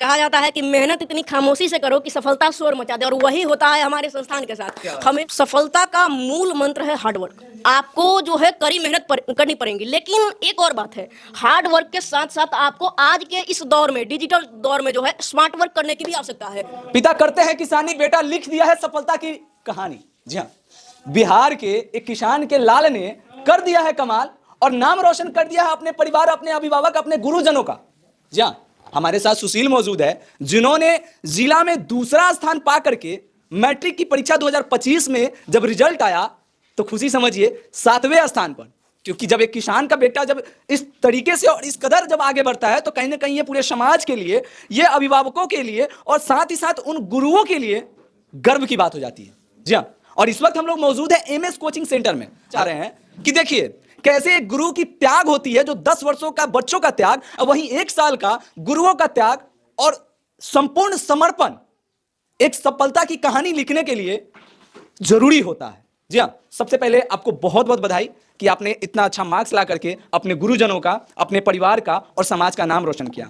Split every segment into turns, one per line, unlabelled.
कहा जाता है कि मेहनत इतनी खामोशी से करो कि सफलता शोर मचा दे, और वही होता है हमारे संस्थान के साथ। हमें सफलता का मूल मंत्र है हार्डवर्क। आपको जो है कड़ी मेहनत करनी पड़ेगी, लेकिन एक और बात है, हार्ड वर्क के साथ साथ आपको आज के इस दौर में, डिजिटल दौर में जो है स्मार्ट वर्क करने की भी आवश्यकता है।
पिता करते हैं किसानी, बेटा लिख दिया है सफलता की कहानी। जी हाँ, बिहार के एक किसान के लाल ने कर दिया है कमाल और नाम रोशन कर दिया है अपने परिवार, अपने अभिभावक, अपने गुरुजनों का। जी हाँ, हमारे साथ सुशील मौजूद है, जिन्होंने जिला में दूसरा स्थान पा करके मैट्रिक की परीक्षा 2025 में जब रिजल्ट आया तो खुशी समझिए 7वें स्थान पर। क्योंकि जब एक किसान का बेटा जब इस तरीके से और इस कदर जब आगे बढ़ता है तो कहीं ना कहीं ये पूरे समाज के लिए, ये अभिभावकों के लिए और साथ ही साथ उन गुरुओं के लिए गर्व की बात हो जाती है। जी हाँ, और इस वक्त हम लोग मौजूद है एमएस कोचिंग सेंटर में। चाह रहे हैं कि देखिए कैसे एक गुरु की त्याग होती है, जो 10 वर्षों का बच्चों का त्याग और वहीं 1 साल का गुरुओं का त्याग और संपूर्ण समर्पण एक सफलता की कहानी लिखने के लिए जरूरी होता है। जी हाँ, सबसे पहले आपको बहुत बहुत बधाई कि आपने इतना अच्छा मार्क्स ला करके अपने गुरुजनों का, अपने परिवार का और समाज का नाम रोशन किया।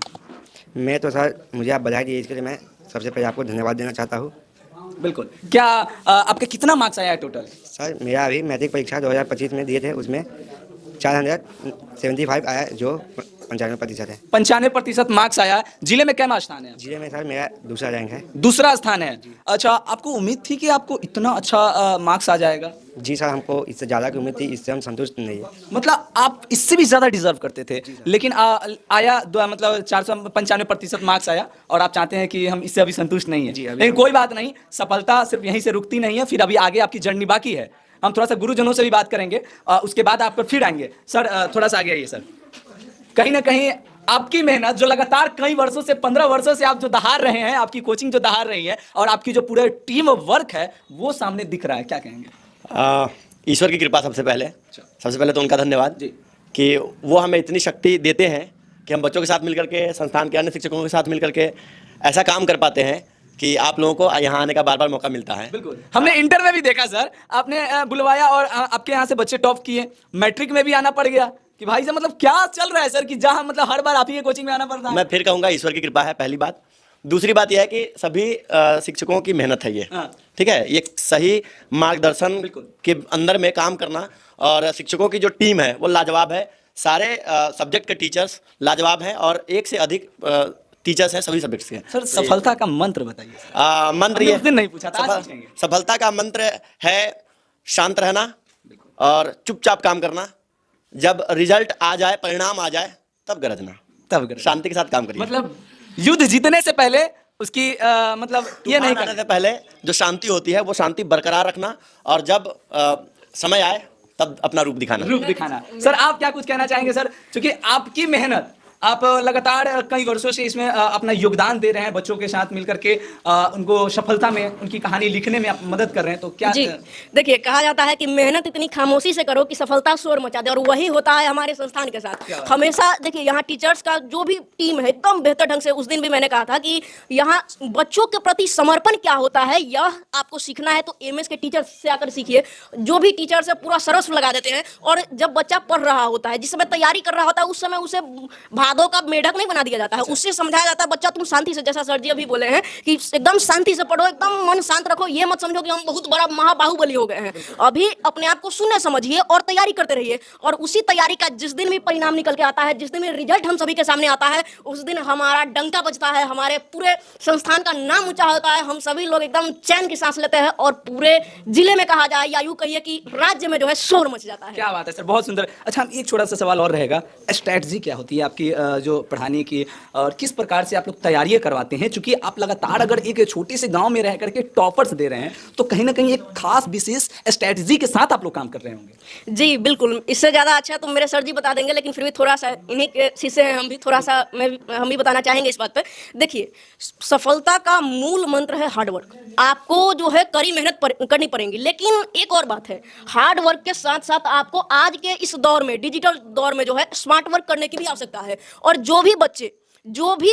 मैं तो सर, मुझे आप बधाई दिए इसके लिए मैं सबसे पहले आपको धन्यवाद देना चाहता हूँ।
बिल्कुल। क्या आपके कितना मार्क्स आया है टोटल?
सर मेरा अभी मैट्रिक परीक्षा 2025 में दिए थे, उसमें 4075 आया, जो 95% है।
95% मार्क्स आया। जिले में क्या स्थान है?
जिले में सर मेरा दूसरा रैंक है।
दूसरा स्थान है। अच्छा, आपको उम्मीद थी कि आपको इतना अच्छा मार्क्स आ जाएगा?
जी सर, हमको इससे ज़्यादा की उम्मीद थी, इससे हम संतुष्ट नहीं है।
मतलब आप इससे भी ज़्यादा डिजर्व करते थे, लेकिन आया मतलब 495% मार्क्स आया और आप चाहते हैं कि हम इससे अभी संतुष्ट नहीं है। लेकिन कोई बात नहीं, सफलता सिर्फ यहीं से रुकती नहीं है, फिर अभी आगे आपकी जर्नी बाकी है। हम थोड़ा सा गुरुजनों से भी बात करेंगे, उसके बाद आप पर फिर आएंगे। सर थोड़ा सा आगे आइए सर। कहीं ना कहीं आपकी मेहनत जो लगातार कई वर्षों से, 15 वर्षों से आप जो दहाड़ रहे हैं, आपकी कोचिंग जो दहाड़ रही है और आपकी जो पूरे टीम वर्क है वो सामने दिख रहा है, क्या कहेंगे?
ईश्वर की कृपा सबसे पहले तो उनका धन्यवाद जी, कि वो हमें इतनी शक्ति देते हैं कि हम बच्चों के साथ मिलकर के, संस्थान के अन्य शिक्षकों के साथ मिलकर के ऐसा काम कर पाते हैं कि आप लोगों को यहाँ आने का बार बार मौका मिलता है।
बिल्कुल। हमने इंटर में भी देखा सर, आपने बुलवाया और आपके यहाँ से बच्चे टॉप किए। मैट्रिक में भी आना पड़ गया कि भाई साहब मतलब क्या चल रहा है सर, कि जहाँ मतलब हर बार आप ही के कोचिंग में आना पड़ता है।
मैं फिर कहूँगा ईश्वर की कृपा है, पहली बात। दूसरी बात यह है कि सभी शिक्षकों की मेहनत है ये, ठीक है। ये सही मार्गदर्शन के अंदर में काम करना, और शिक्षकों की जो टीम है वो लाजवाब है। सारे सब्जेक्ट के टीचर्स लाजवाब हैं और एक से अधिक टीचर्स हैं सभी सब्जेक्ट्स के।
सर सफलता का मंत्र बताइए।
मंत्र ये
नहीं पूछा था,
सफलता का मंत्र है शांत रहना और चुपचाप काम करना। जब रिजल्ट आ जाए, परिणाम आ जाए, तब गरजना, शांति के साथ काम करिए।
मतलब युद्ध जीतने से पहले उसकी मतलब ये नहीं
करने से पहले जो शांति होती है वो शांति बरकरार रखना, और जब समय आए तब अपना रूप दिखाना।
सर आप क्या कुछ कहना चाहेंगे सर, क्योंकि आपकी मेहनत, आप लगातार कई वर्षों से इसमें अपना योगदान दे रहे हैं, बच्चों के साथ मिलकर के उनको सफलता में, उनकी कहानी लिखने में आप मदद कर रहे हैं, तो क्या?
जी देखिए, कहा जाता है कि मेहनत इतनी खामोशी से करो कि सफलता शोर मचा दे, और वही होता है हमारे संस्थान के साथ। हमेशा देखिए, यहाँ टीचर्स का जो भी टीम है एकदम बेहतर ढंग से, उस दिन भी मैंने कहा था कि यहाँ बच्चों के प्रति समर्पण क्या होता है, यह आपको सीखना है तो एमएस के टीचर से आकर सीखिए। जो भी टीचर्स है पूरा सरस लगा देते हैं, और जब बच्चा पढ़ रहा होता है, जिस समय तैयारी कर रहा होता है, उस समय उसे भादों का मेढक नहीं बना दिया जाता है। उससे समझाया जाता है, बच्चा तुम शांति से, जैसा सर जी अभी बोले हैं कि एकदम शांति से पढ़ो, एकदम मन शांत रखो, ये मत समझो कि हम बहुत बड़ा महाबाहुबली हो गए हैं। अभी अपने आप को शून्य समझिए और तैयारी करते रहिए, और उसी तैयारी का जिस दिन भी परिणाम निकल के आता है, जिस दिन भी रिजल्ट हम सभी के सामने आता है, उस दिन हमारा डंका बजता है, हमारे पूरे संस्थान का नाम ऊंचा होता है, हम सभी लोग एकदम चैन की सांस लेते हैं, और पूरे जिले में कहा जाए या यूं कहिए कि राज्य में जो है शोर मच जाता है।
क्या बात है सर, बहुत सुंदर। अच्छा, हम एक छोटा सा सवाल और रहेगा, स्ट्रैटेजी क्या होती है आपकी जो पढ़ाने की, और किस प्रकार से आप लोग तैयारियां करवाते हैं? क्योंकि आप लगातार अगर एक छोटे से गांव में रह करके टॉपर्स दे रहे हैं, तो कहीं ना कहीं एक खास विशेष स्ट्रैटेजी के साथ आप लोग काम कर रहे होंगे।
जी बिल्कुल, इससे ज़्यादा अच्छा तो मेरे सर जी बता देंगे, लेकिन फिर भी थोड़ा सा इन्हीं के शीशे हैं, हम भी थोड़ा सा हम भी बताना चाहेंगे इस बात पे। देखिए, सफलता का मूल मंत्र है हार्डवर्क। आपको जो है कड़ी मेहनत करनी पड़ेगी, लेकिन एक और बात है, हार्ड वर्क के साथ साथ आपको आज के इस दौर में, डिजिटल दौर में जो है स्मार्ट वर्क करने की भी आवश्यकता है। और जो भी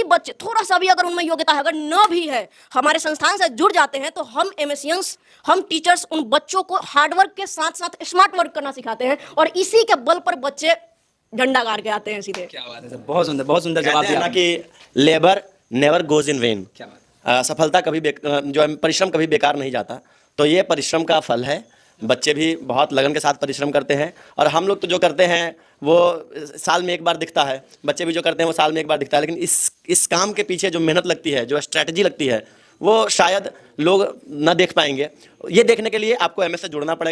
बच्चे थोड़ा सा भी अगर उनमें योग्यता है, अगर न भी है, हमारे संस्थान से जुड़ जाते हैं, तो हम एमएससियंस, हम टीचर्स उन बच्चों को हार्डवर्क के साथ साथ स्मार्ट वर्क करना सिखाते हैं, और इसी के बल पर बच्चे झंडा गाड़ के आते हैं सीधे।
क्या बात है सर, बहुत सुंदर जवाब दिया
ना कि labour never goes in when.
क्या बात।
सफलता कभी जो है परिश्रम कभी बेकार नहीं जाता। तो ये परिश्रम का फल है। बच्चे भी बहुत लगन के साथ परिश्रम करते हैं और हम लोग तो जो करते हैं वो साल में एक बार दिखता है, बच्चे भी जो करते हैं वो साल में एक बार दिखता है, लेकिन इस काम के पीछे जो मेहनत लगती है, जो स्ट्रैटेजी लगती है, वो शायद लोग ना देख पाएंगे। ये देखने के लिए आपको MS से जुड़ना पड़ेगा।